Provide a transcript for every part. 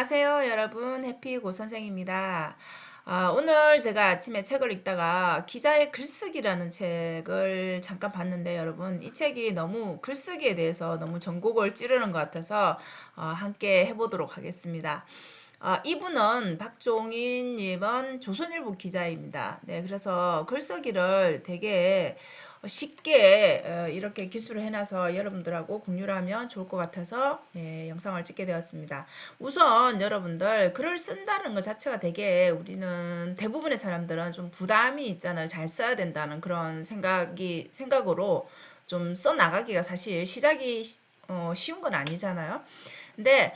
안녕하세요, 여러분. 해피 고선생입니다. 오늘 제가 아침에 책을 읽다가 기자의 글쓰기라는 책을 잠깐 봤는데, 여러분, 이 책이 너무 글쓰기에 대해서 너무 전곡을 찌르는 것 같아서 함께 해보도록 하겠습니다. 이분은 박종인님은 조선일보 기자입니다. 네, 그래서 글쓰기를 되게 쉽게 이렇게 기술을 해놔서 여러분들하고 공유를 하면 좋을 것 같아서 영상을 찍게 되었습니다. 우선 여러분들 글을 쓴다는 것 자체가 되게 우리는 대부분의 사람들은 좀 부담이 있잖아요. 잘 써야 된다는 그런 생각으로 좀 써나가기가 사실 시작이 쉬운 건 아니잖아요. 근데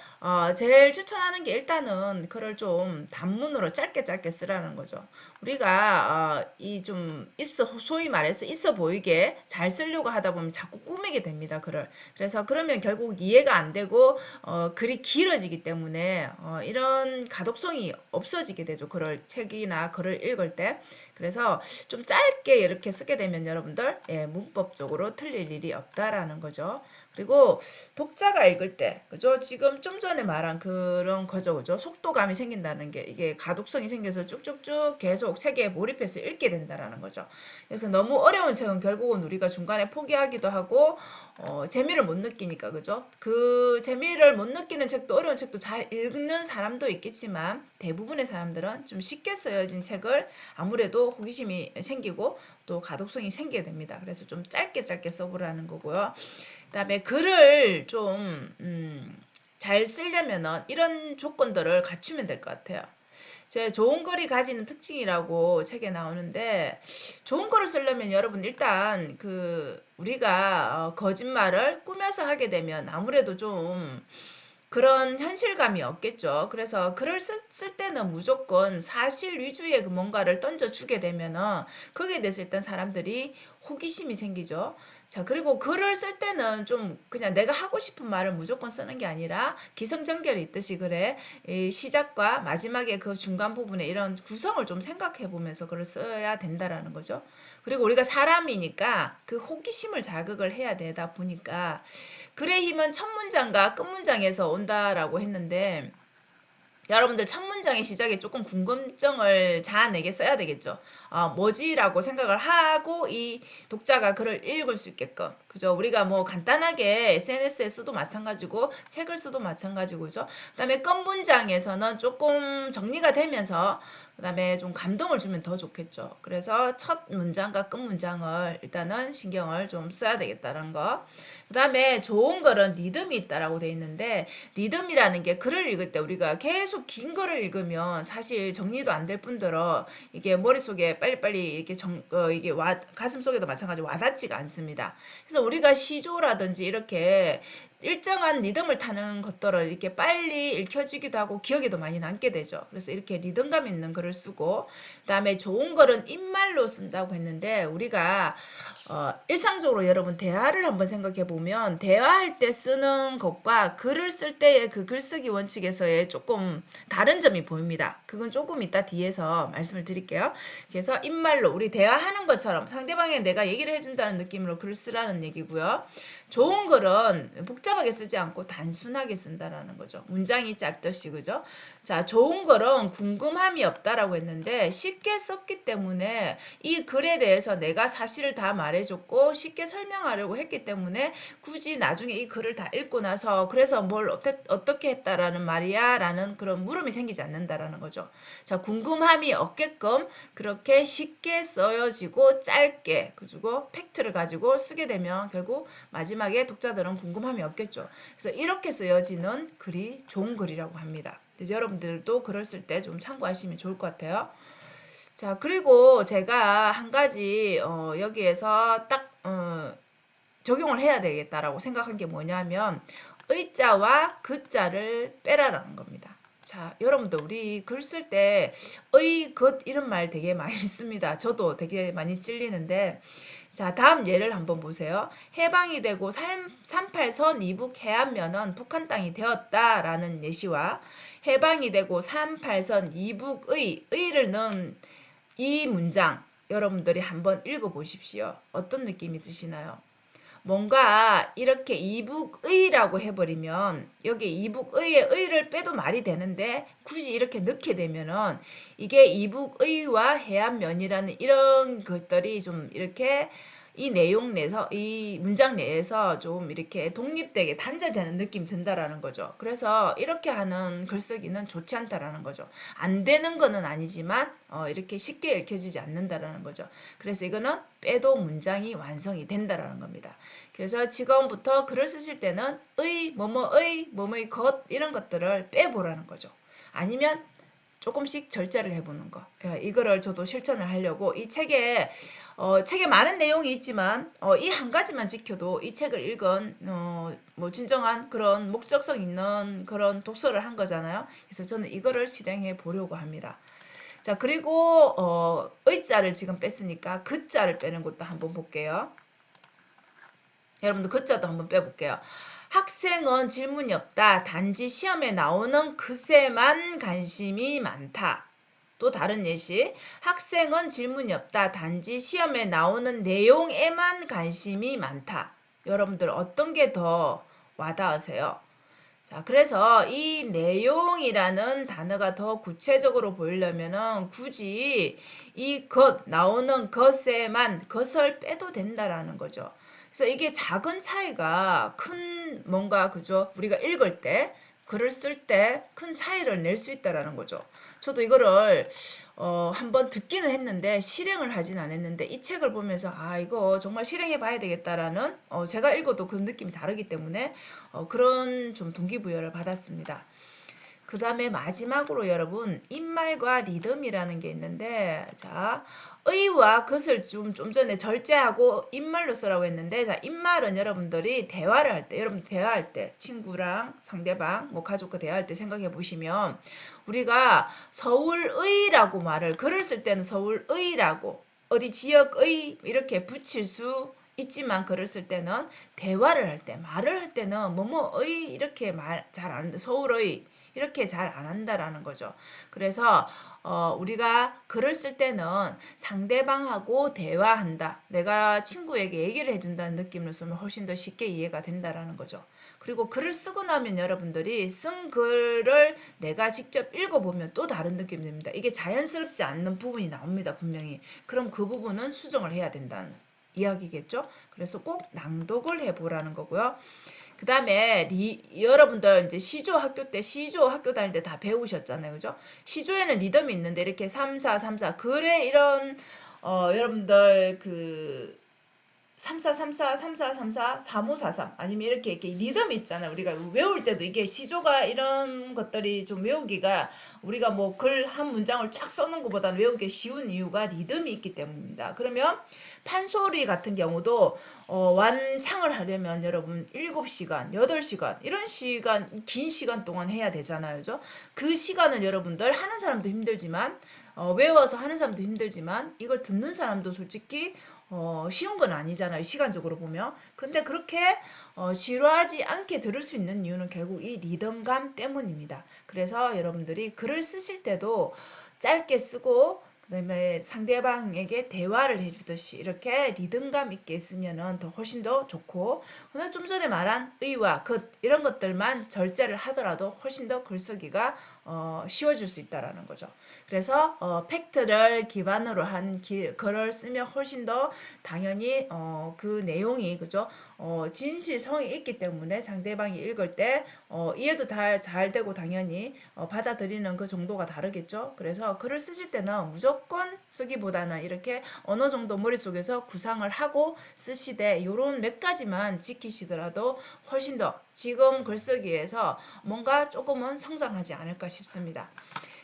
제일 추천하는 게 일단은 글을 좀 단문으로 짧게 쓰라는 거죠. 우리가 이 좀 소위 말해서 있어 보이게 잘 쓰려고 하다 보면 자꾸 꾸미게 됩니다, 글을. 그래서 그러면 결국 이해가 안 되고 글이 길어지기 때문에 이런 가독성이 없어지게 되죠. 책이나 글을 읽을 때. 그래서 좀 짧게 이렇게 쓰게 되면 여러분들 문법적으로 틀릴 일이 없다라는 거죠. 그리고 독자가 읽을 때, 그죠? 지금 좀 전에 말한 그런 거죠, 그죠? 속도감이 생긴다는 게 이게 가독성이 생겨서 쭉쭉쭉 계속 세계에 몰입해서 읽게 된다라는 거죠. 그래서 너무 어려운 책은 결국은 우리가 중간에 포기하기도 하고 재미를 못 느끼니까, 그죠? 그 재미를 못 느끼는 책도 어려운 책도 잘 읽는 사람도 있겠지만 대부분의 사람들은 좀 쉽게 쓰여진 책을 아무래도 호기심이 생기고 또 가독성이 생기게 됩니다. 그래서 좀 짧게 써보라는 거고요. 그다음에 글을 좀 잘 쓰려면은 이런 조건들을 갖추면 될 것 같아요. 제 좋은 글이 가지는 특징이라고 책에 나오는데, 좋은 글을 쓰려면 여러분 일단 우리가 거짓말을 꾸며서 하게 되면 아무래도 좀 그런 현실감이 없겠죠. 그래서 글을 쓸 때는 무조건 사실 위주의 그 뭔가를 던져주게 되면은 거기에 대해서 일단 사람들이 호기심이 생기죠. 자, 그리고 글을 쓸 때는 좀 그냥 내가 하고 싶은 말을 무조건 쓰는 게 아니라 기승전결이 있듯이 그래. 이 시작과 마지막에 그 중간 부분에 이런 구성을 좀 생각해 보면서 글을 써야 된다라는 거죠. 그리고 우리가 사람이니까 그 호기심을 자극을 해야 되다 보니까 글의 힘은 첫 문장과 끝 문장에서 온다라고 했는데, 여러분들 첫 문장의 시작에 조금 궁금증을 자아내게 써야 되겠죠. 뭐지라고 생각을 하고 이 독자가 글을 읽을 수 있게끔. 그죠? 우리가 뭐 간단하게 SNS에 써도 마찬가지고 책을 써도 마찬가지고죠. 그다음에 끝 문장에서는 조금 정리가 되면서 그다음에 좀 감동을 주면 더 좋겠죠. 그래서 첫 문장과 끝 문장을 일단은 신경을 좀 써야 되겠다는 거. 그다음에 좋은 글은 리듬이 있다라고 돼 있는데, 리듬이라는 게 글을 읽을 때 우리가 계속 긴 글을 읽으면 사실 정리도 안 될 뿐더러 이게 머릿속에 빨리빨리 이렇게 이게 가슴속에도 마찬가지로 와닿지가 않습니다. 그래서 우리가 시조라든지 이렇게 일정한 리듬을 타는 것들을 이렇게 빨리 읽혀지기도 하고 기억에도 많이 남게 되죠. 그래서 이렇게 리듬감 있는 글을 쓰고, 그다음에 좋은 글은 입말로 쓴다고 했는데, 우리가 일상적으로 여러분 대화를 한번 생각해 보면 대화할 때 쓰는 것과 글을 쓸 때의 그 글쓰기 원칙에서의 조금 다른 점이 보입니다. 그건 조금 이따 뒤에서 말씀을 드릴게요. 그래서 입말로 우리 대화하는 것처럼 상대방에 내가 얘기를 해준다는 느낌으로 글을 쓰라는 얘기고요. 좋은 글은 복잡하게 쓰지 않고 단순하게 쓴다라는 거죠. 문장이 짧듯이, 그죠? 자, 좋은 글은 궁금함이 없다라고 했는데 쉽게 썼기 때문에 이 글에 대해서 내가 사실을 다 말해줬고 쉽게 설명하려고 했기 때문에 굳이 나중에 이 글을 다 읽고 나서 그래서 뭘 어떻게 했다라는 말이야 라는 그런 물음이 생기지 않는다라는 거죠. 자, 궁금함이 없게끔 그렇게 쉽게 써여지고 짧게 그리고 팩트를 가지고 쓰게 되면 결국 마지막에 독자들은 궁금함이 없겠죠. 그래서 이렇게 쓰여지는 글이 좋은 글이라고 합니다. 여러분들도 글을 쓸 때 좀 참고하시면 좋을 것 같아요. 자, 그리고 제가 한 가지 여기에서 딱 적용을 해야 되겠다라고 생각한 게 뭐냐면 의자와 그자를 빼라라는 겁니다. 자, 여러분들 우리 글 쓸 때 의, 것 이런 말 되게 많이 씁니다. 저도 되게 많이 찔리는데, 자, 다음 예를 한번 보세요. 해방이 되고 38선 이북 해안면은 북한 땅이 되었다라는 예시와 해방이 되고 38선 이북의 의를 넣은 이 문장 여러분들이 한번 읽어보십시오. 어떤 느낌이 드시나요? 뭔가 이렇게 이북의라고 해버리면 여기 이북의의 의를 빼도 말이 되는데 굳이 이렇게 넣게 되면은 이게 이북의와 해안면이라는 이런 것들이 좀 이렇게 이 내용 내에서 이 문장 내에서 좀 이렇게 독립되게 단절되는 느낌 든다라는 거죠. 그래서 이렇게 하는 글쓰기는 좋지 않다라는 거죠. 안 되는 거는 아니지만 이렇게 쉽게 읽혀지지 않는다라는 거죠. 그래서 이거는 빼도 문장이 완성이 된다라는 겁니다. 그래서 지금부터 글을 쓰실 때는 뭐뭐의 것 이런 것들을 빼보라는 거죠. 아니면 조금씩 절제를 해보는 거. 이거를 저도 실천을 하려고 이 책에 많은 내용이 있지만 이 한 가지만 지켜도 이 책을 읽은 뭐 진정한 그런 목적성 있는 그런 독서를 한 거잖아요. 그래서 저는 이거를 실행해 보려고 합니다. 자, 그리고 의자를 지금 뺐으니까 그자를 빼는 것도 한번 볼게요. 여러분들 그자도 한번 빼볼게요. 학생은 질문이 없다. 단지 시험에 나오는 것에만 관심이 많다. 또 다른 예시. 학생은 질문이 없다. 단지 시험에 나오는 내용에만 관심이 많다. 여러분들 어떤 게 더 와닿으세요? 자, 그래서 이 내용이라는 단어가 더 구체적으로 보이려면은 굳이 이 것, 나오는 것에만, 것을 빼도 된다라는 거죠. 그래서 이게 작은 차이가 큰 뭔가, 그죠? 우리가 읽을 때, 글을 쓸 때 큰 차이를 낼 수 있다라는 거죠. 저도 이거를 한번 듣기는 했는데 실행을 하진 않았는데 이 책을 보면서 아 이거 정말 실행해 봐야 되겠다라는 제가 읽어도 그 느낌이 다르기 때문에 그런 좀 동기부여를 받았습니다. 그 다음에 마지막으로 여러분 입말과 리듬이라는 게 있는데 자 의와 것을 좀 전에 절제하고 입말로 쓰라고 했는데 자 입말은 여러분들이 대화를 할 때 여러분 대화할 때 친구랑 상대방 뭐 가족과 대화할 때 생각해 보시면 우리가 서울의라고 말을 글을 쓸 때는 서울의라고 어디 지역의 이렇게 붙일 수 있지만 글을 쓸 때는 대화를 할 때 말을 할 때는 뭐뭐의 이렇게 말 잘 안 하는데 서울의 이렇게 잘 안 한다라는 거죠. 그래서 우리가 글을 쓸 때는 상대방하고 대화한다. 내가 친구에게 얘기를 해준다는 느낌으로 쓰면 훨씬 더 쉽게 이해가 된다라는 거죠. 그리고 글을 쓰고 나면 여러분들이 쓴 글을 내가 직접 읽어보면 또 다른 느낌이 듭니다. 이게 자연스럽지 않는 부분이 나옵니다. 분명히. 그럼 그 부분은 수정을 해야 된다는 이야기겠죠. 그래서 꼭 낭독을 해보라는 거고요. 그 다음에 여러분들 이제 시조 학교 때 시조 학교 다닐 때 다 배우셨잖아요. 그죠? 시조에는 리듬이 있는데 이렇게 3, 4, 3, 4 글에 이런 여러분들 그 34, 34, 34, 34, 35, 43 아니면 이렇게 리듬이 있잖아요. 우리가 외울 때도 이게 시조가 이런 것들이 좀 외우기가 우리가 뭐 글 한 문장을 쫙 써는 것보다는 외우기 쉬운 이유가 리듬이 있기 때문입니다. 그러면 판소리 같은 경우도 완창을 하려면 여러분 7시간, 8시간 이런 시간 긴 시간 동안 해야 되잖아요. 그죠? 그 시간을 여러분들 하는 사람도 힘들지만 외워서 하는 사람도 힘들지만 이걸 듣는 사람도 솔직히 쉬운 건 아니잖아요. 시간적으로 보면. 근데 그렇게 지루하지 않게 들을 수 있는 이유는 결국 이 리듬감 때문입니다. 그래서 여러분들이 글을 쓰실 때도 짧게 쓰고 그다음에 상대방에게 대화를 해주듯이 이렇게 리듬감 있게 쓰면은 더 훨씬 더 좋고 그다음 좀 전에 말한 의와 것 이런 것들만 절제를 하더라도 훨씬 더 글쓰기가 쉬워질 수 있다라는 거죠. 그래서 팩트를 기반으로 한 글을 쓰면 훨씬 더 당연히 그 내용이 그죠 진실성이 있기 때문에 상대방이 읽을 때 이해도 잘 되고 당연히 받아들이는 그 정도가 다르겠죠. 그래서 글을 쓰실 때는 무조건 쓰기보다는 이렇게 어느 정도 머릿속에서 구상을 하고 쓰시되 이런 몇 가지만 지키시더라도 훨씬 더 지금 글쓰기에서 뭔가 조금은 성장하지 않을까 싶습니다.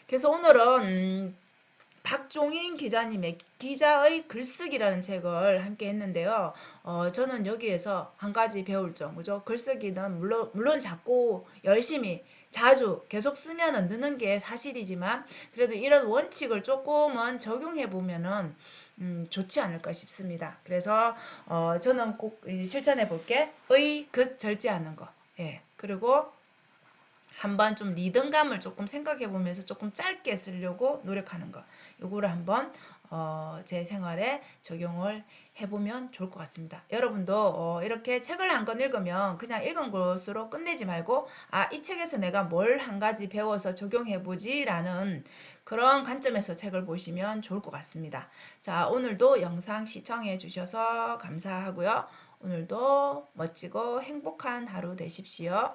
그래서 오늘은 박종인 기자님의 기자의 글쓰기라는 책을 함께 했는데요. 저는 여기에서 한 가지 배울 점, 그죠? 글쓰기는 물론 자꾸 열심히 자주 계속 쓰면 느는 게 사실이지만 그래도 이런 원칙을 조금은 적용해 보면은 좋지 않을까 싶습니다. 그래서 저는 꼭 실천해 볼게. 의, 긋 절제하는 거. 예. 그리고 한번 좀 리듬감을 조금 생각해 보면서 조금 짧게 쓰려고 노력하는 거. 요거를 한번 제 생활에 적용을 해보면 좋을 것 같습니다. 여러분도 이렇게 책을 한 권 읽으면 그냥 읽은 것으로 끝내지 말고 이 책에서 내가 뭘 한 가지 배워서 적용해보지 라는 그런 관점에서 책을 보시면 좋을 것 같습니다. 자, 오늘도 영상 시청해 주셔서 감사하고요. 오늘도 멋지고 행복한 하루 되십시오.